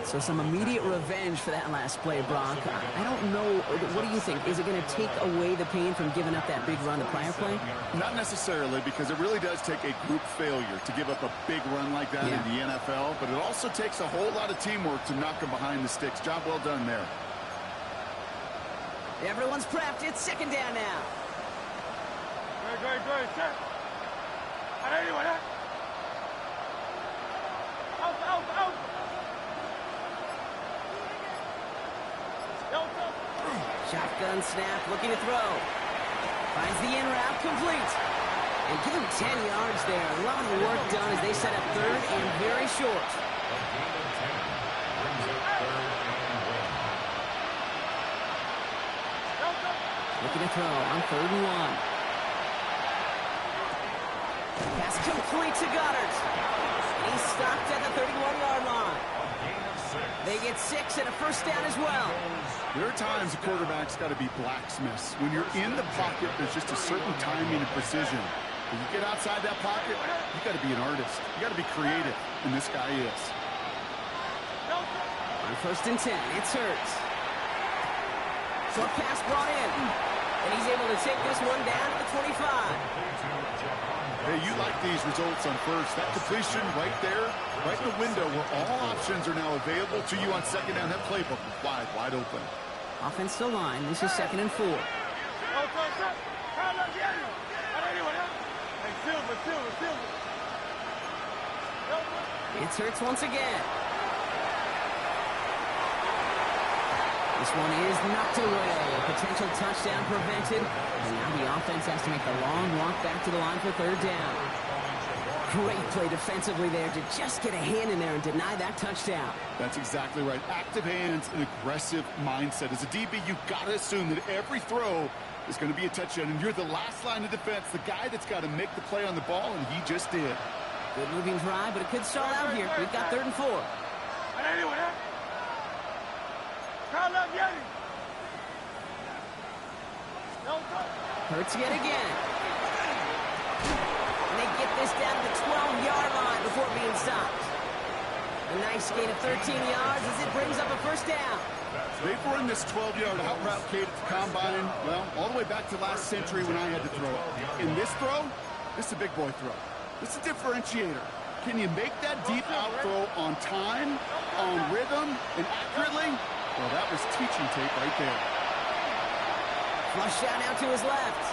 So some immediate revenge for that last play, Brock. I don't know. What do you think? Is it going to take away the pain from giving up that big run the prior play? Not necessarily, because it really does take a group failure to give up a big run like that in the NFL, but it also takes a whole lot of teamwork to knock them behind the sticks. Job well done there. Everyone's prepped. It's 2nd down now. Good. Set. Out. Shotgun snap, looking to throw. Finds the in route, complete. And give him 10 yards there. A lot of work done as they set up 3rd and very short. A gain of 10 brings up 3rd and 1. Looking to throw on 3rd and 1. Pass complete to Goddard. He's stopped at the 31-yard line. They get 6 and a first down as well. There are times a quarterback's got to be blacksmiths. When you're in the pocket, there's just a certain timing and precision. When you get outside that pocket, you got to be an artist. You got to be creative, and this guy is. On first and 10, it's Hurts. Short pass brought in, and he's able to take this one down at the 25. Hey, you like these results on first. That completion right there, right in the window where all options are now available to you on second down. That playbook is wide open. Offensive line, this is 2nd and 4. It's Hurts once again. This one is knocked away. Potential touchdown prevented. And now the offense has to make the long walk back to the line for 3rd down. Great play defensively there to just get a hand in there and deny that touchdown. That's exactly right. Active hands and aggressive mindset. As a DB, you've got to assume that every throw is going to be a touchdown. And you're the last line of defense, the guy that's got to make the play on the ball, and he just did. Good moving drive, but it could stall out here. We've got 3rd and 4. Hurts yet again. And they get this down to the 12-yard line before being stopped. A nice gain of 13 yards as it brings up a first down. They've run this 12-yard out route, Kate, at the combine, well, all the way back to last century when I had to throw it. In this throw, this is a big boy throw. This is a differentiator. Can you make that deep out throw on time, on rhythm, and accurately? Well, that was teaching tape right there. Flush out now to his left.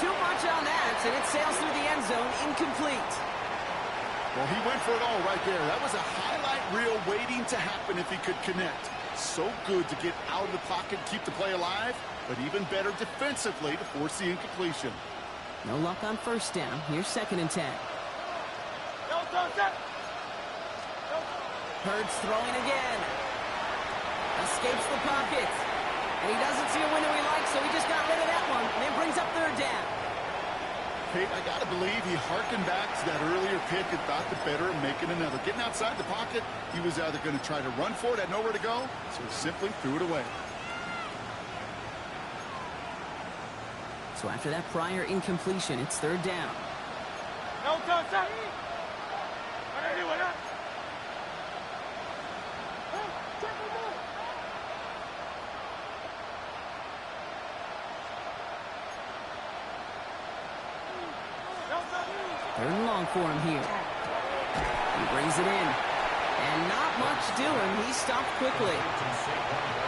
Too much on that, and it sails through the end zone, incomplete. Well, he went for it all right there. That was a highlight reel waiting to happen if he could connect. So good to get out of the pocket, keep the play alive, but even better defensively to force the incompletion. No luck on first down. Here's 2nd and 10. Hurts throwing again. Escapes the pocket. And he doesn't see a window he likes, so he just got rid of that one. And it brings up 3rd down. Kate, I got to believe he harkened back to that earlier pick and thought the better of making another. Getting outside the pocket, he was either going to try to run for it, had nowhere to go, so he simply threw it away. So after that prior incompletion, it's 3rd down. Third and long for him here. He brings it in. And not much doing. He stopped quickly.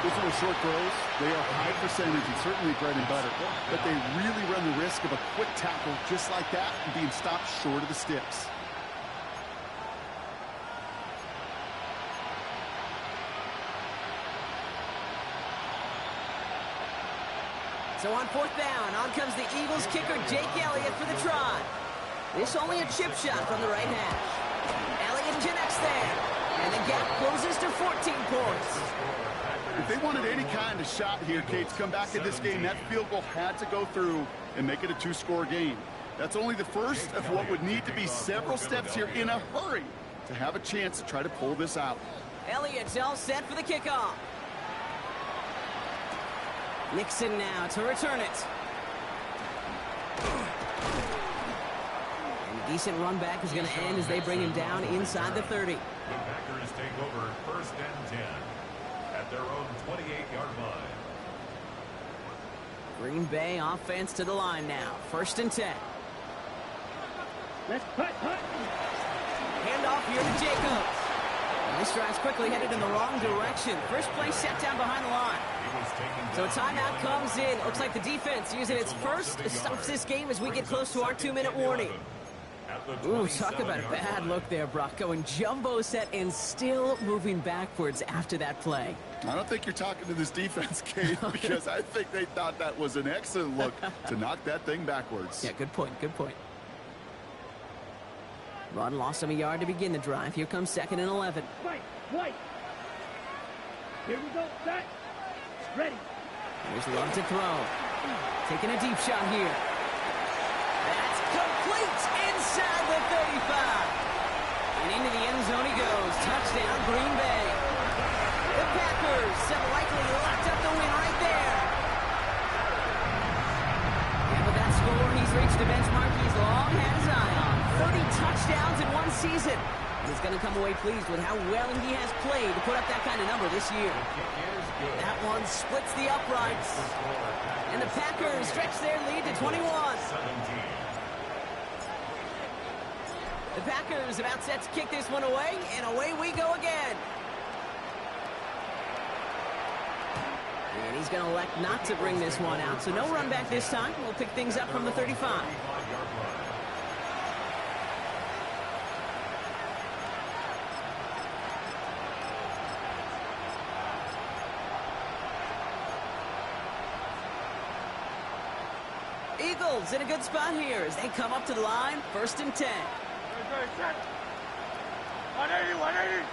Those little short throws, they are high percentage and certainly bread and butter. But they really run the risk of a quick tackle just like that and being stopped short of the sticks. So on 4th down, on comes the Eagles kicker, Jake Elliott, for the try. This only a chip shot from the right hash. Elliott connects there. And the gap closes to 14 points. If they wanted any kind of shot here, Kate, to come back in this game, that field goal had to go through and make it a 2-score game. That's only the first of what would need to be several steps here in a hurry to have a chance to try to pull this out. Elliott's all set for the kickoff. Nixon now to return it. And a decent run back is going to end as they bring him down inside the 30. The Packers take over 1st and 10 at their own 28-yard line. Green Bay offense to the line now. 1st and 10. Let's putt. Handoff here to Jacobs. And this drive's quickly headed in the wrong direction. First play set down behind the line. So a timeout comes in. Looks like the defense using its first stops this game as we get close to our 2-minute warning. Ooh, talk about a bad look there, Brock. Going jumbo set and still moving backwards after that play. I don't think you're talking to this defense, Kate, because I think they thought that was an excellent look to knock that thing backwards. Yeah, good point, good point. Run lost him a yard to begin the drive. Here comes 2nd and 11. White. Here we go, set. Ready. There's Love to throw. Taking a deep shot here. complete inside the 35. And into the end zone he goes. Touchdown, Green Bay. The Packers have likely locked up the win right there. And with that score, he's reached a benchmark he's long had his eye on. 30 touchdowns in one season. He's going to come away pleased with how well he has played to put up that kind of number this year. That one splits the uprights. And the Packers stretch their lead to 21. The Packers about set to kick this one away, and away we go again. And he's going to elect not to bring this one out, so no run back this time. We'll pick things up from the 35. Eagles in a good spot here as they come up to the line, 1st and 10. 180, 180.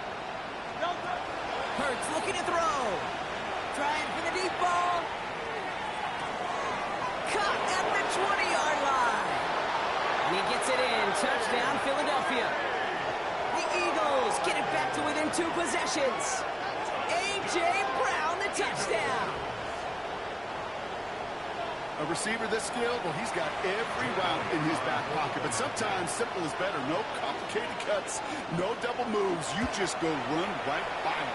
Hurts looking to throw. Trying for the deep ball. Caught at the 20-yard line. And he gets it in. Touchdown, Philadelphia. The Eagles get it back to within 2 possessions. A.J. Brown, the touchdown. A receiver this skilled, well, he's got every route in his back pocket. But sometimes simple is better. No complicated cuts, no double moves. You just go run right by him.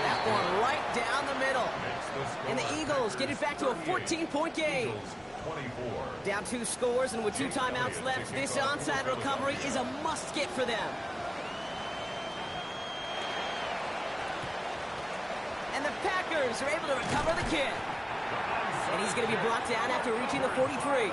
That one right down the middle. And the Eagles get it back to a 14-point game. Down 2 scores, and with 2 timeouts left, this onside recovery is a must-get for them. And the Packers are able to recover the kick. And he's going to be brought down after reaching the 43.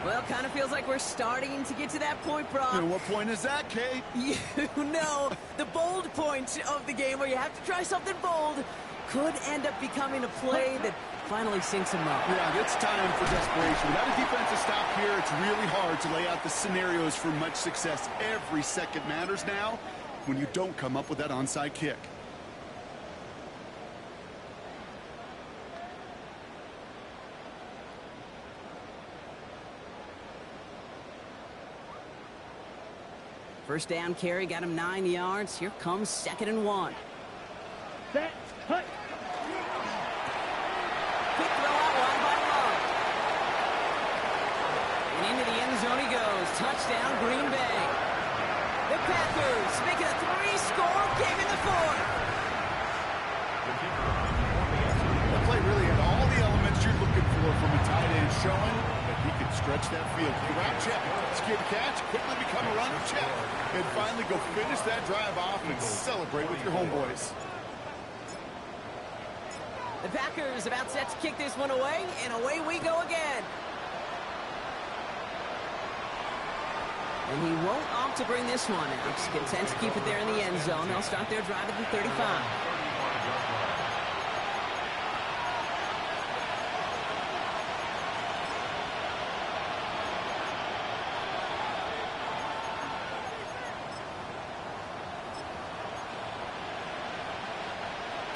Well, kind of feels like we're starting to get to that point, Brock. And what point is that, Kate? You know, the bold point of the game where you have to try something bold could end up becoming a play that finally sinks him up. Yeah, it's time for desperation. Without a defensive stop here, it's really hard to lay out the scenarios for much success. Every second matters now when you don't come up with that onside kick. First down carry got him 9 yards. Here comes 2nd and 1. Set, cut. Quick throw out wide by Love. And into the end zone he goes. Touchdown, Green Bay. The Packers make it a 3-score game in the 4th. That play really had all the elements you're looking for from a tight end, showing that he can stretch that field. Route check, secure the catch, quickly become a runner check, and finally go finish that drive off and celebrate with your homeboys. The Packers about set to kick this one away, and away we go again. And he won't opt to bring this one out. He's content to keep it there in the end zone. They'll start their drive at the 35.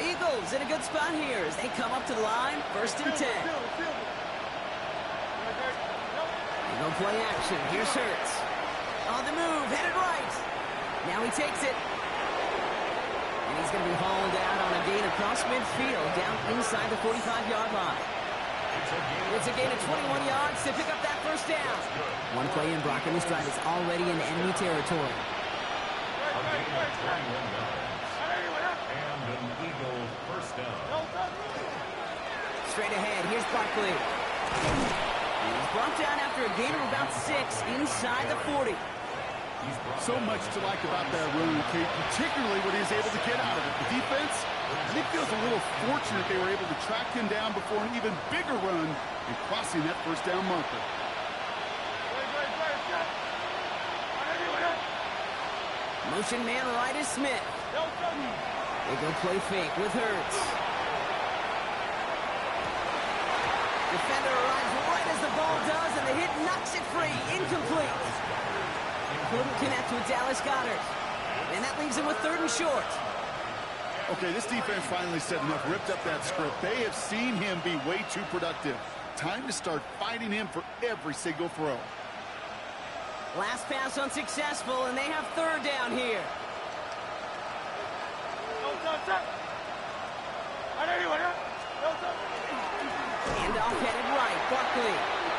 Eagles in a good spot here as they come up to the line, 1st and 10. They go play action. Here's Hurts. On the move, headed right. Now he takes it. And he's going to be hauled out on a gain across midfield, down inside the 45-yard line. It's a gain of 21 yards to pick up that 1st down. One play in, Brock, and this drive is already in enemy territory. And an Eagle 1st down. Straight ahead, here's Barkley. He's brought down after a gain of about 6 inside the 40. So much to like about that run, Kate, particularly what he was able to get out of it. The defense, I think, feels a little fortunate they were able to track him down before an even bigger run and crossing that 1st down marker. Motion man right is Smith. They go play fake with Hurts. Defender arrives right as the ball does, and the hit knocks it free. Incomplete. Couldn't connect with Dallas Goedert. And that leaves him with 3rd and short. Okay, this defense finally said enough, ripped up that script. They have seen him be way too productive. Time to start fighting him for every single throw. Last pass unsuccessful, and they have third down here. And off headed right, Barkley.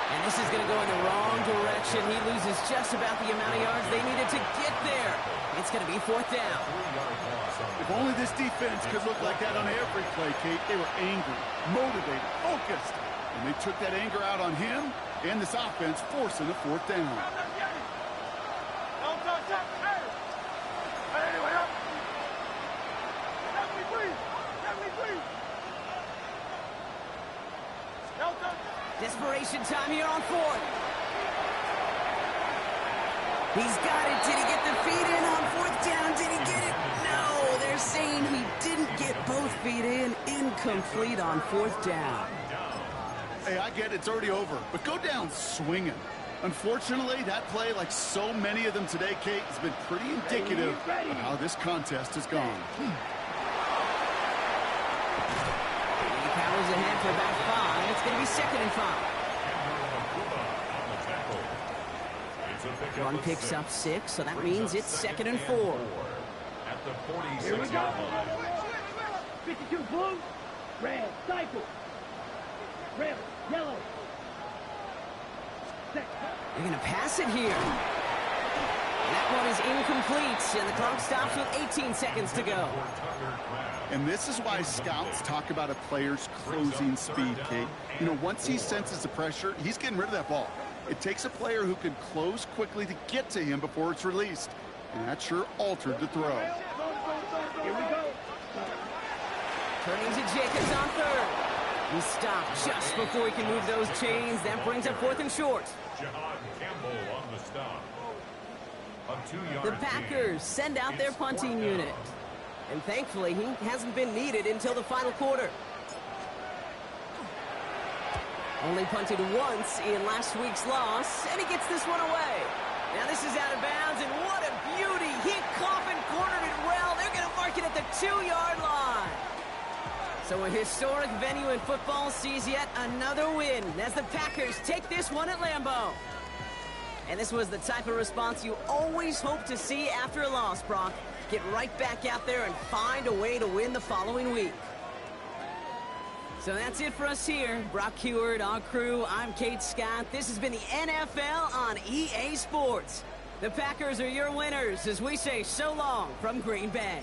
And this is going to go in the wrong direction. He loses just about the amount of yards they needed to get there. It's going to be fourth down. If only this defense could look like that on every play, Kate. They were angry, motivated, focused. And they took that anger out on him and this offense, forcing a fourth down. Desperation time here on fourth. He's got it. Did he get the feet in on fourth down? Did he get it? No, they're saying he didn't get both feet in. Incomplete on fourth down. Hey, I get it. It's already over. But go down swinging. Unfortunately, that play, like so many of them today, Kate, has been pretty indicative of how this contest has gone. He powers ahead for about 5. It's going to be 2nd and 5. Run picks up 6, so that means it's 2nd and 4. At the 46 Here we go. 52 blue, red, cycle. Red, yellow. They're going to pass it here. That one is incomplete, and the clock stops with 18 seconds to go. And this is why scouts talk about a player's closing speed, Kate. You know, once he senses the pressure, he's getting rid of that ball. It takes a player who can close quickly to get to him before it's released. And that sure altered the throw. Here we go. Turning to Jacobs on third. He stopped just before he can move those chains. That brings up 4th and short. Jihad Campbell on the stop. A 2-yard The Packers send out their punting unit. And thankfully, he hasn't been needed until the final quarter. Only punted once in last week's loss, and he gets this one away. Now this is out of bounds, and what a beauty. He coffin cornered it well. They're going to mark it at the 2-yard line. So a historic venue in football sees yet another win as the Packers take this one at Lambeau. And this was the type of response you always hope to see after a loss, Brock. Get right back out there and find a way to win the following week. So that's it for us here. Brock Heward, our crew, I'm Kate Scott. This has been the NFL on EA Sports. The Packers are your winners as we say so long from Green Bay.